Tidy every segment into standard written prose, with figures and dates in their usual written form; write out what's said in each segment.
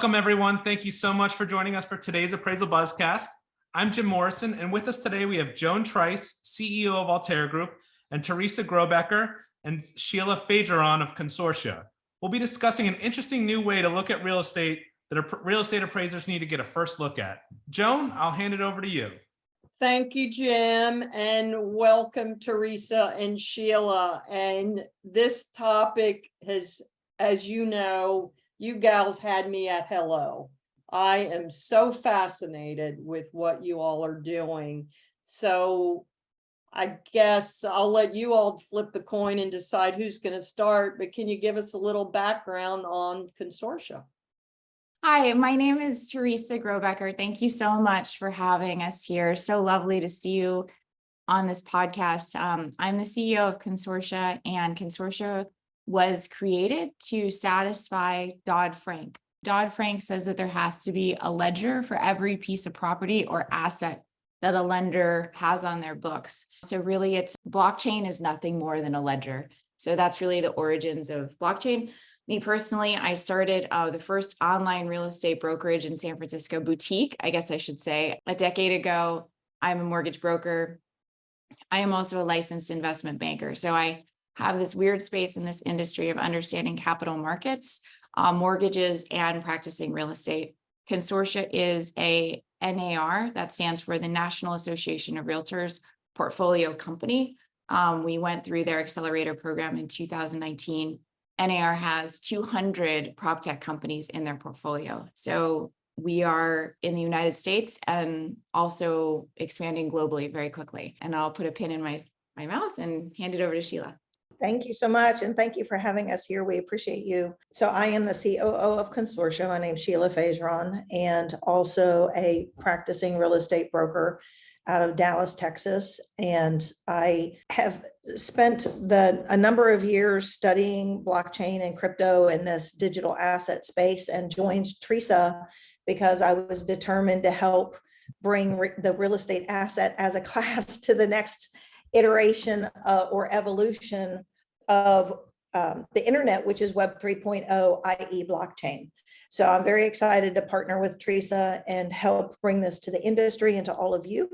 Welcome, everyone. Thank you so much for joining us for today's Appraisal Buzzcast. I'm Jim Morrison, and with us today we have Joan Trice, CEO of Altair Group, and Teresa Grobecker and Sheila Fejeran of Consortia. We'll be discussing an interesting new way to look at real estate that real estate appraisers need to get a first look at. Joan, I'll hand it over to you. Thank you, Jim, and welcome, Teresa and Sheila. And this topic has, as you know, you gals had me at hello. I am so fascinated with what you all are doing. So I guess I'll let you all flip the coin and decide who's going to start, but can you give us a little background on Consortia? Hi, my name is Teresa Grobecker. Thank you so much for having us here. So lovely to see you on this podcast. I'm the CEO of Consortia, and Consortia was created to satisfy Dodd Frank. Dodd Frank says that there has to be a ledger for every piece of property or asset that a lender has on their books. So really, it's blockchain is nothing more than a ledger. So that's really the origins of blockchain. Me personally, I started the first online real estate brokerage in San Francisco, boutique, I guess I should say, a decade ago. I'm a mortgage broker. I am also a licensed investment banker. So I have this weird space in this industry of understanding capital markets, mortgages, and practicing real estate. Consortia is a NAR, that stands for the National Association of Realtors portfolio company. We went through their accelerator program in 2019. NAR has 200 prop tech companies in their portfolio. So we are in the United States and also expanding globally very quickly. And I'll put a pin in my mouth and hand it over to Sheila. Thank you so much. And thank you for having us here. We appreciate you. So I am the COO of Consortia. My name is Sheila Fejeran, and also a practicing real estate broker out of Dallas, Texas. And I have spent a number of years studying blockchain and crypto in this digital asset space, and joined Teresa because I was determined to help bring the real estate asset as a class to the next iteration or evolution of the internet, which is Web 3.0, i.e. blockchain. So I'm very excited to partner with Teresa and help bring this to the industry and to all of you.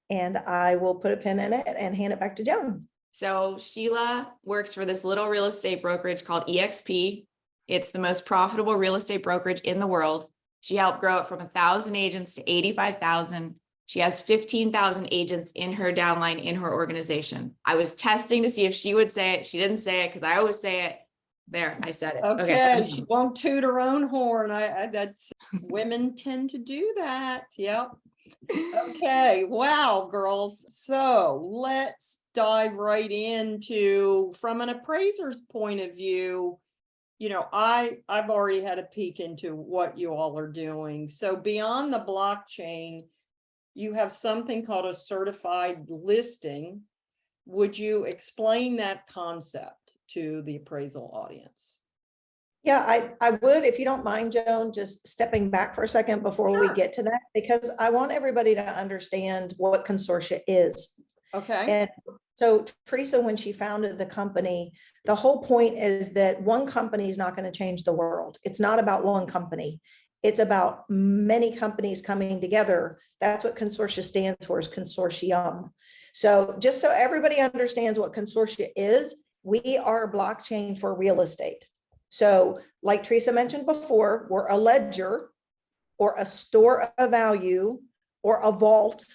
And I will put a pin in it and hand it back to Joan. So Sheila works for this little real estate brokerage called EXP. It's the most profitable real estate brokerage in the world. She helped grow it from 1,000 agents to 85,000. She has 15,000 agents in her downline in her organization. I was testing to see if she would say it. She didn't say it because I always say it. There, I said it. Okay. She won't toot her own horn. That's women tend to do that. Yep. Okay. Wow, girls. So let's dive right into, from an appraiser's point of view, you know, I've already had a peek into what you all are doing. So beyond the blockchain, you have something called a certified listing. Would you explain that concept to the appraisal audience? Yeah, I would, if you don't mind, Joan, just stepping back for a second before we get to that, because I want everybody to understand what Consortia is. Okay. And so Teresa, when she founded the company, the whole point is that one company is not going to change the world. It's not about one company. It's about many companies coming together. That's what Consortia stands for, is consortium. So just so everybody understands what Consortia is, we are blockchain for real estate. So like Teresa mentioned before, we're a ledger or a store of value or a vault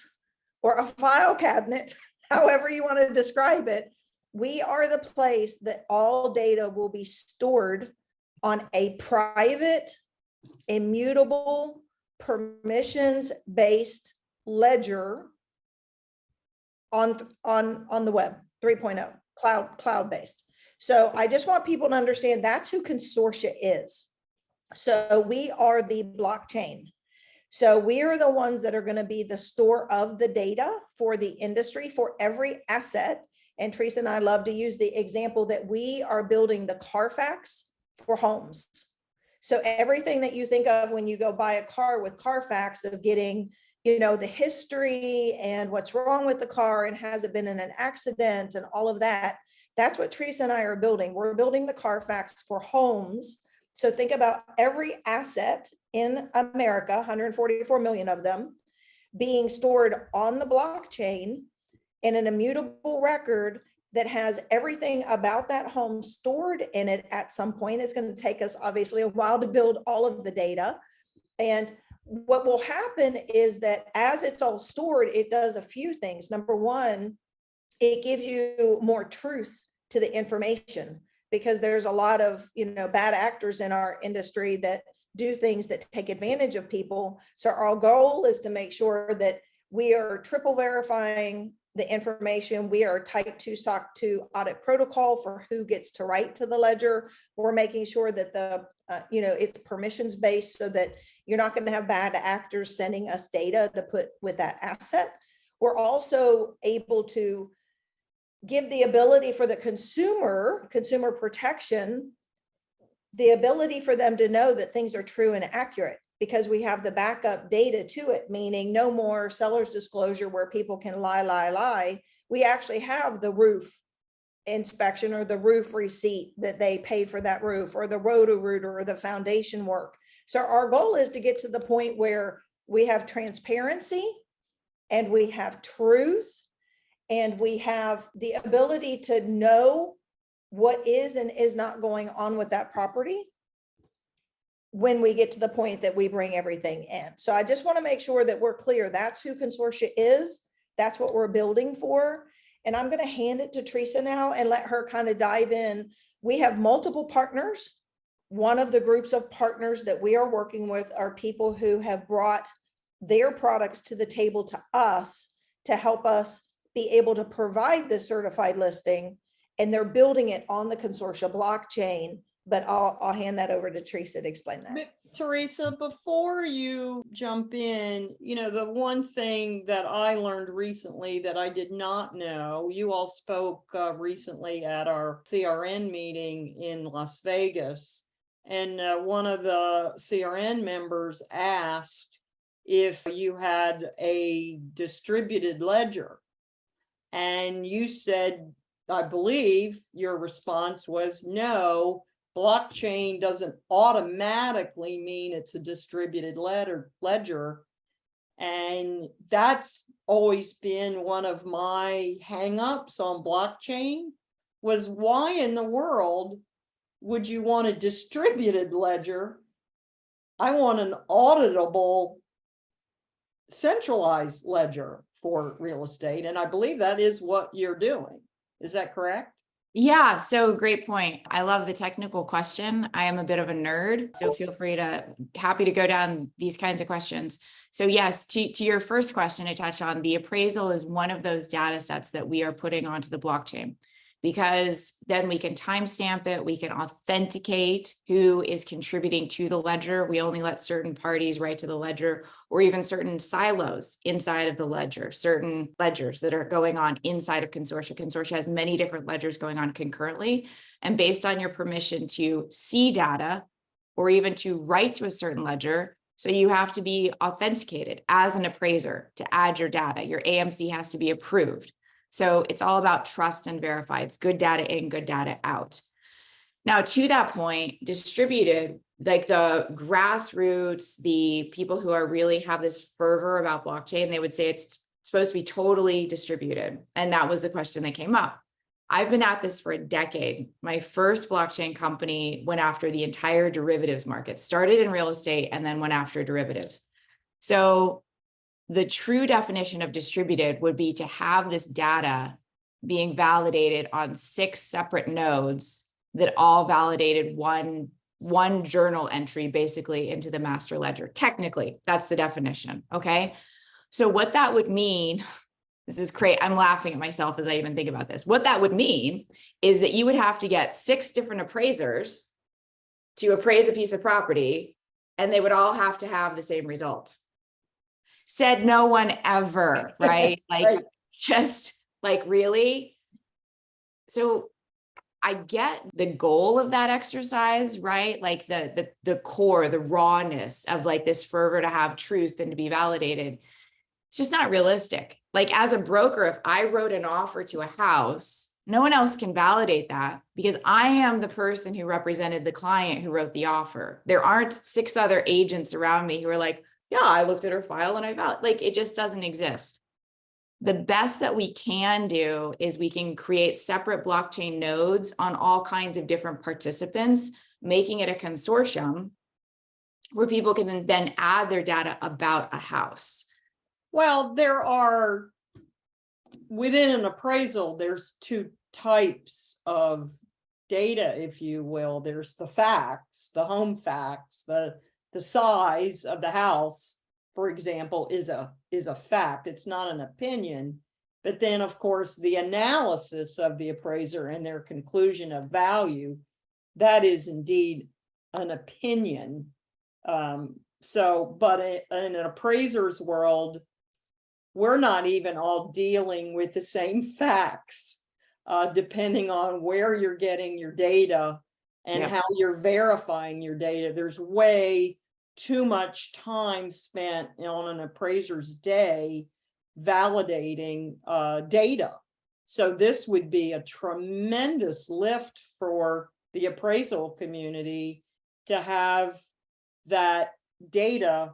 or a file cabinet, however you want to describe it. We are the place that all data will be stored on a private, immutable, permissions-based ledger on the web 3.0, cloud-based. So I just want people to understand that's who Consortia is. So we are the blockchain. So we are the ones that are going to be the store of the data for the industry, for every asset. And Teresa and I love to use the example that we are building the Carfax for homes. So everything that you think of when you go buy a car with Carfax, of getting, you know, the history and what's wrong with the car and has it been in an accident and all of that, that's what Teresa and I are building. We're building the Carfax for homes So think about every asset in America, 144 million of them, being stored on the blockchain in an immutable record that has everything about that home stored in it at some point. It's going to take us obviously a while to build all of the data. And what will happen is that as it's all stored, it does a few things. Number one, it gives you more truth to the information, because there's a lot of, bad actors in our industry that do things that take advantage of people. So our goal is to make sure that we are triple verifying the information. We are type 2 SOC 2 audit protocol for who gets to write to the ledger. We're making sure that it's permissions based, so that you're not going to have bad actors sending us data to put with that asset. We're also able to give the ability for the consumer protection, the ability for them to know that things are true and accurate, because we have the backup data to it, meaning no more seller's disclosure where people can lie. We actually have the roof inspection or the roof receipt that they paid for that roof, or the roto-rooter or the foundation work. So our goal is to get to the point where we have transparency and we have truth and we have the ability to know what is and is not going on with that property when we get to the point that we bring everything in. So I just want to make sure that we're clear. That's who Consortia is. That's what we're building for. And I'm going to hand it to Teresa now and let her kind of dive in. We have multiple partners. One of the groups of partners that we are working with are people who have brought their products to the table to us to help us be able to provide this certified listing. And they're building it on the Consortia blockchain. But I'll hand that over to Teresa to explain that. But Teresa, before you jump in, the one thing that I learned recently that I did not know, you all spoke recently at our CRN meeting in Las Vegas, and one of the CRN members asked if you had a distributed ledger, and you said, I believe your response was no. Blockchain doesn't automatically mean it's a distributed ledger. And that's always been one of my hangups on blockchain, was why in the world would you want a distributed ledger? I want an auditable, centralized ledger for real estate. And I believe that is what you're doing. Is that correct? Yeah, so great point. I love the technical question. I am a bit of a nerd, so feel free happy to go down these kinds of questions. So yes, to your first question, I touched on the appraisal is one of those data sets that we are putting onto the blockchain, because then we can timestamp it. We can authenticate who is contributing to the ledger. We only let certain parties write to the ledger, or even certain silos inside of the ledger, certain ledgers that are going on inside of Consortia. Consortia has many different ledgers going on concurrently. And based on your permission to see data or even to write to a certain ledger, so you have to be authenticated as an appraiser to add your data. Your AMC has to be approved. So it's all about trust and verify. It's good data in, good data out. Now, to that point, distributed, like the grassroots, the people who are really have this fervor about blockchain, they would say it's supposed to be totally distributed. And that was the question that came up. I've been at this for a decade. My first blockchain company went after the entire derivatives market, started in real estate and then went after derivatives. So the true definition of distributed would be to have this data being validated on 6 separate nodes that all validated one journal entry basically into the master ledger. Technically, that's the definition. Okay. So what that would mean, this is great. I'm laughing at myself as I even think about this. What that would mean is that you would have to get 6 different appraisers to appraise a piece of property, and they would all have to have the same result. Said no one ever, right? Like, Right. just like, really? So I get the goal of that exercise, right? Like the core, the rawness of like this fervor to have truth and to be validated. It's just not realistic. Like, as a broker, if I wrote an offer to a house No one else can validate that because I am the person who represented the client who wrote the offer. There aren't 6 other agents around me who are like, yeah, I looked at her file and I valid. Like, it just doesn't exist. The best that we can do is we can create separate blockchain nodes on all kinds of different participants, making it a consortium where people can then add their data about a house. Well, there are, within an appraisal, there's 2 types of data, if you will. There's the facts, the home facts, the size of the house, for example, is a fact. It's not an opinion. But then, of course, the analysis of the appraiser and their conclusion of value, that is indeed an opinion. But in an appraiser's world, we're not even all dealing with the same facts, depending on where you're getting your data and how you're verifying your data. There's way too much time spent on an appraiser's day validating data. So this would be a tremendous lift for the appraisal community to have that data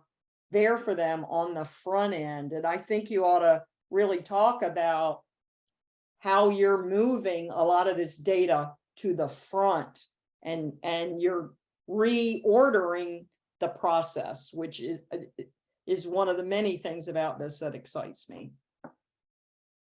there for them on the front end. And I think you ought to really talk about how you're moving a lot of this data to the front, and you're reordering the process, which is one of the many things about this that excites me.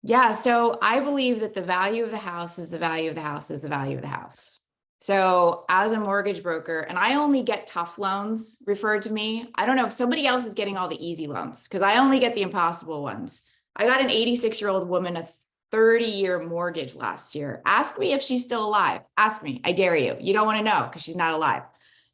Yeah, so I believe that the value of the house is the value of the house is the value of the house. So as a mortgage broker, and I only get tough loans referred to me. I don't know if somebody else is getting all the easy loans because I only get the impossible ones. I got an 86-year-old woman a 30-year mortgage last year. Ask me if she's still alive. Ask me. I dare you. You don't want to know because she's not alive.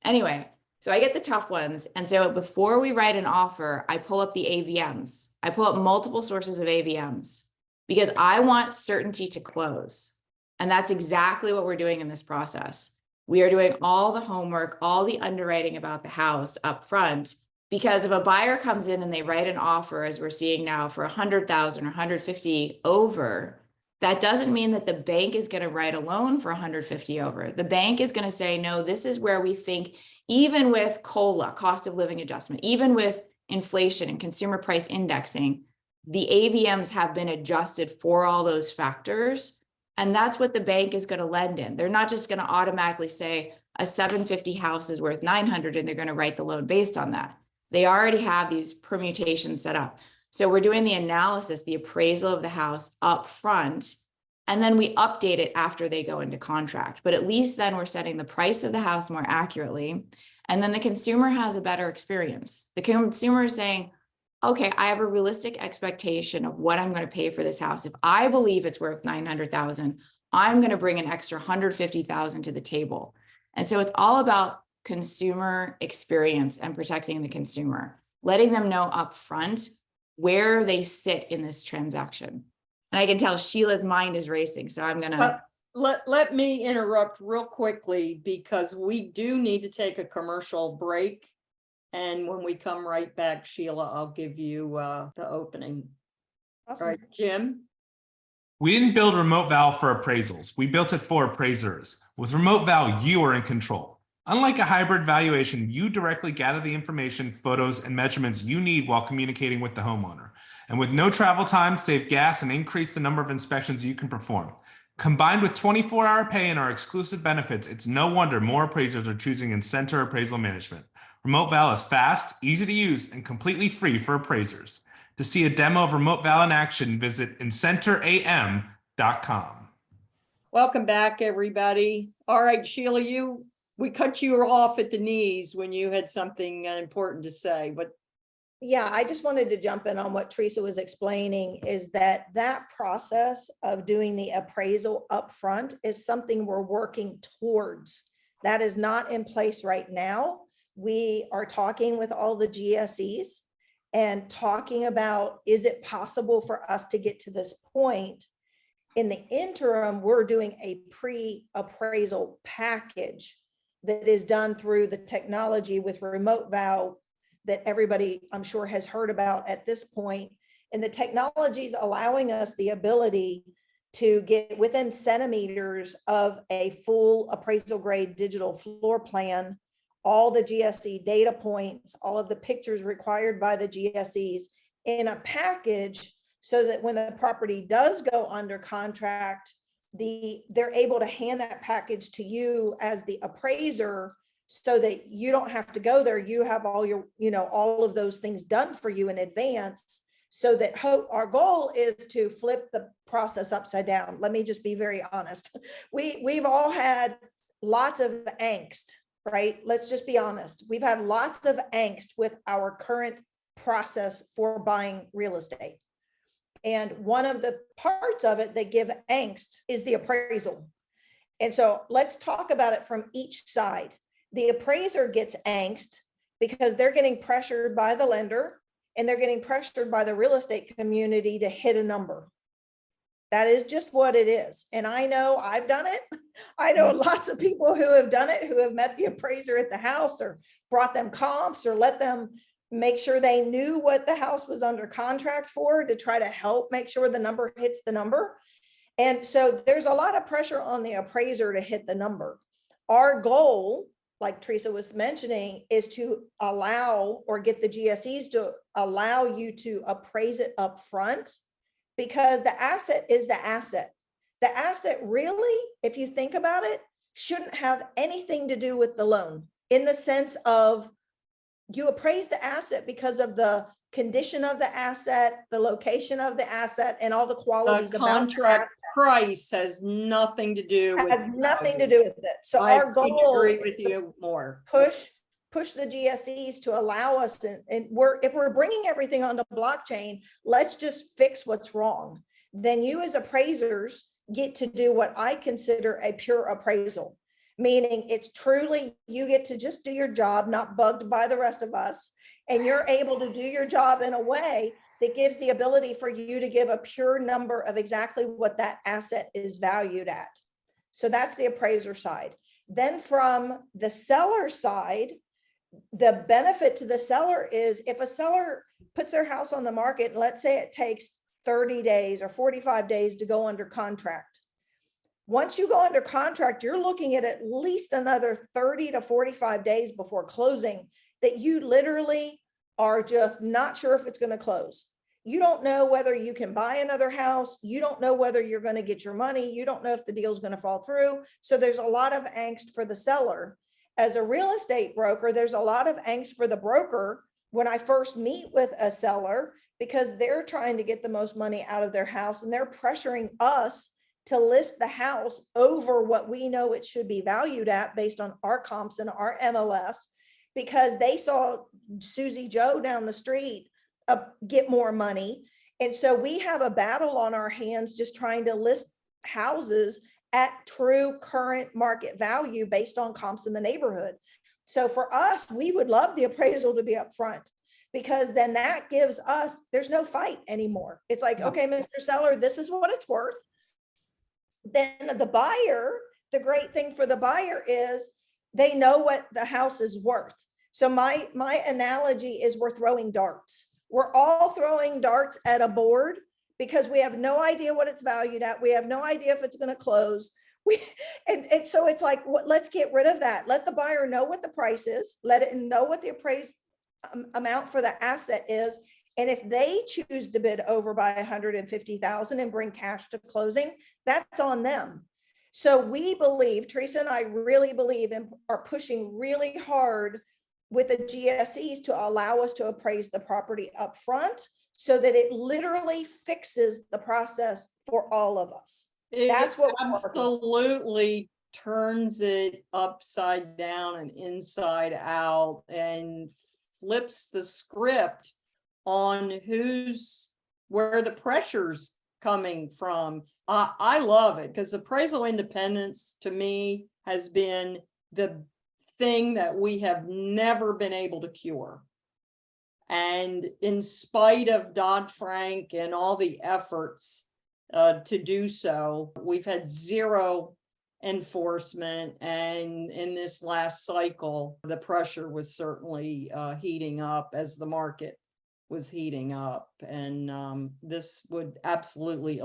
Anyway, so I get the tough ones. And so before we write an offer, I pull up the AVMs. I pull up multiple sources of AVMs because I want certainty to close. And that's exactly what we're doing in this process. We are doing all the homework, all the underwriting about the house up front, because if a buyer comes in and they write an offer, as we're seeing now, for 100,000 or 150 over, that doesn't mean that the bank is going to write a loan for 150 over. The bank is going to say, no, this is where we think, even with COLA, cost of living adjustment, even with inflation and consumer price indexing, the AVMs have been adjusted for all those factors. And that's what the bank is going to lend in. They're not just going to automatically say a 750 house is worth 900 and they're going to write the loan based on that. They already have these permutations set up. So we're doing the analysis, the appraisal of the house up front, and then we update it after they go into contract. But at least then we're setting the price of the house more accurately. And then the consumer has a better experience. The consumer is saying, okay, I have a realistic expectation of what I'm going to pay for this house. If I believe it's worth 900,000, I'm going to bring an extra 150,000 to the table. And so it's all about consumer experience and protecting the consumer, letting them know up front where they sit in this transaction. And I can tell Sheila's mind is racing. So I'm going to let me interrupt real quickly because we do need to take a commercial break. And when we come right back, Sheila, I'll give you the opening. Awesome. All right, Jim. We didn't build Remote Val for appraisals. We built it for appraisers. With Remote Val, you are in control. Unlike a hybrid valuation, you directly gather the information, photos, and measurements you need while communicating with the homeowner. And with no travel time, save gas and increase the number of inspections you can perform. Combined with 24-hour pay and our exclusive benefits, it's no wonder more appraisers are choosing Incenter Appraisal Management. Remote Val is fast, easy to use, and completely free for appraisers. To see a demo of Remote Val in action, visit incenteram.com. Welcome back, everybody. All right, Sheila, we cut you off at the knees when you had something important to say, but Yeah, I just wanted to jump in on what Teresa was explaining, is that process of doing the appraisal upfront is something we're working towards. That is not in place right now. We are talking with all the GSEs and talking about, is it possible for us to get to this point? In the interim, we're doing a pre-appraisal package that is done through the technology with Remote Val that everybody, I'm sure, has heard about at this point. And the technology is allowing us the ability to get within centimeters of a full appraisal grade digital floor plan, all the GSE data points, all of the pictures required by the GSEs in a package, so that when the property does go under contract, they're able to hand that package to you as the appraiser, so that you don't have to go there. You have all your, all of those things done for you in advance, so that our goal is to flip the process upside down. Let me just be very honest. We've all had lots of angst, right? Let's just be honest. We've had lots of angst with our current process for buying real estate. And one of the parts of it that give angst is the appraisal. And so let's talk about it from each side. The appraiser gets angst because they're getting pressured by the lender, and they're getting pressured by the real estate community to hit a number. That is just what it is. And I know I've done it. I know lots of people who have done it, who have met the appraiser at the house, or brought them comps, or let them make sure they knew what the house was under contract for, to try to help make sure the number hits the number. And so there's a lot of pressure on the appraiser to hit the number. Our goal, like Teresa was mentioning, is to allow, or get the GSEs to allow you to appraise it up front, because the asset is the asset. The asset really, if you think about it, shouldn't have anything to do with the loan, in the sense of, you appraise the asset because of the condition of the asset, the location of the asset, and all the qualities The about the contract price has nothing to do with. has nothing to do with it. So I our couldn't goal agree is with to you more. push the GSEs to allow us, and if we're bringing everything onto blockchain, let's just fix what's wrong. Then you as appraisers get to do what I consider a pure appraisal, meaning it's truly, you get to just do your job, not bugged by the rest of us. And you're able to do your job in a way that gives the ability for you to give a pure number of exactly what that asset is valued at. So that's the appraiser side. Then from the seller side, the benefit to the seller is, if a seller puts their house on the market, and let's say it takes 30 days or 45 days to go under contract. Once you go under contract, you're looking at least another 30 to 45 days before closing, that you literally are just not sure if it's going to close. You don't know whether you can buy another house. You don't know whether you're going to get your money. You don't know if the deal is going to fall through. So there's a lot of angst for the seller. As a real estate broker, there's a lot of angst for the broker when I first meet with a seller, because they're trying to get the most money out of their house, and they're pressuring us to list the house over what we know it should be valued at based on our comps and our MLS, because they saw Susie Joe down the street get more money. And so we have a battle on our hands, just trying to list houses at true current market value based on comps in the neighborhood. So for us, we would love the appraisal to be up front, because then that gives us, there's no fight anymore. It's like, okay, Mr. Seller, this is what it's worth. Then the buyer, the great thing for the buyer is they know what the house is worth. So my analogy is, we're throwing darts. We're all throwing darts at a board, because we have no idea what it's valued at. We have no idea if it's going to close. And so it's like, let's get rid of that. Let the buyer know what the price is. Let it know what the appraised amount for the asset is. And if they choose to bid over by 150,000 and bring cash to closing, that's on them. So we believe, Teresa and I really believe, and are pushing really hard with the GSEs to allow us to appraise the property up front, so that it literally fixes the process for all of us. That's what absolutely turns it upside down and inside out, and flips the script on where the pressure's coming from. I love it, because appraisal independence to me has been the thing that we have never been able to cure. And in spite of Dodd Frank and all the efforts to do so, we've had zero enforcement. And in this last cycle, the pressure was certainly heating up as the market was heating up. And this would absolutely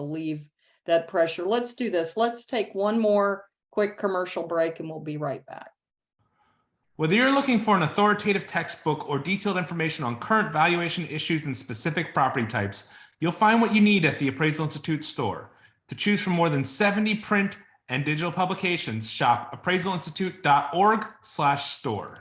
that pressure. Let's do this. Let's take one more quick commercial break and we'll be right back. Whether you're looking for an authoritative textbook or detailed information on current valuation issues and specific property types, you'll find what you need at the Appraisal Institute store. To choose from more than 70 print and digital publications, shop appraisalinstitute.org/store.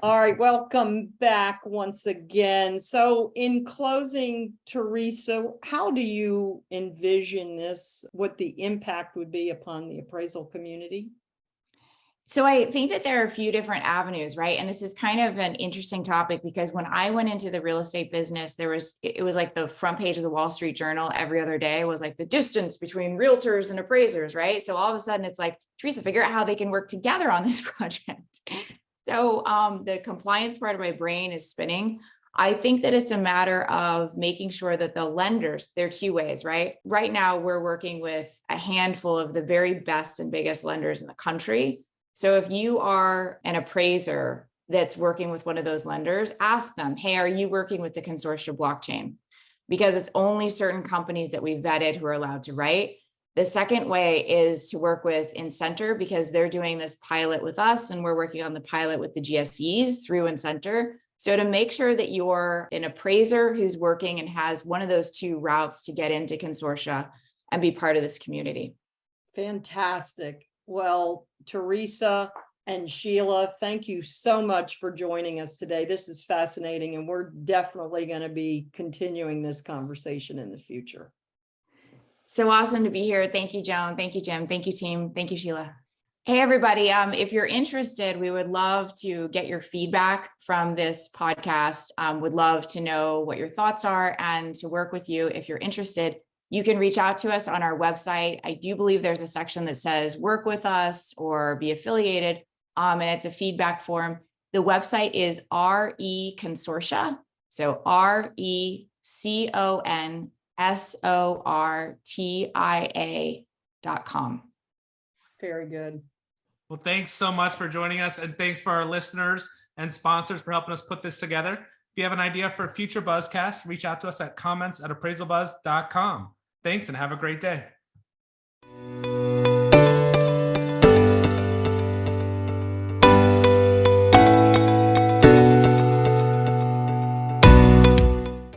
All right, welcome back once again. So in closing, Teresa, how do you envision this, what the impact would be upon the appraisal community? So I think that there are a few different avenues, right? And this is kind of an interesting topic because when I went into the real estate business, it was like the front page of the Wall Street Journal every other day was like the distance between realtors and appraisers, right? So all of a sudden it's like, Teresa, figure out how they can work together on this project. So the compliance part of my brain is spinning. I think that it's a matter of making sure that the lenders, there are two ways, right? Right now, we're working with a handful of the very best and biggest lenders in the country. So if you are an appraiser that's working with one of those lenders, ask them, hey, are you working with the Consortia blockchain? Because it's only certain companies that we vetted who are allowed to write. The second way is to work with Incenter because they're doing this pilot with us and we're working on the pilot with the GSEs through Incenter. So to make sure that you're an appraiser who's working and has one of those two routes to get into Consortia and be part of this community. Fantastic. Well, Teresa and Sheila, thank you so much for joining us today. This is fascinating, and we're definitely going to be continuing this conversation in the future. So awesome to be here. Thank you, Joan. Thank you, Jim. Thank you, team. Thank you, Sheila. Hey, everybody. If you're interested, we would love to get your feedback from this podcast. Would love to know what your thoughts are and to work with you. If you're interested, you can reach out to us on our website. I do believe there's a section that says work with us or be affiliated, and it's a feedback form. The website is RE Consortia. So RECONSORTIA.com. Very good. Well, thanks so much for joining us, and thanks for our listeners and sponsors for helping us put this together. If you have an idea for a future Buzzcast, reach out to us at comments@appraisalbuzz.com. Thanks and have a great day.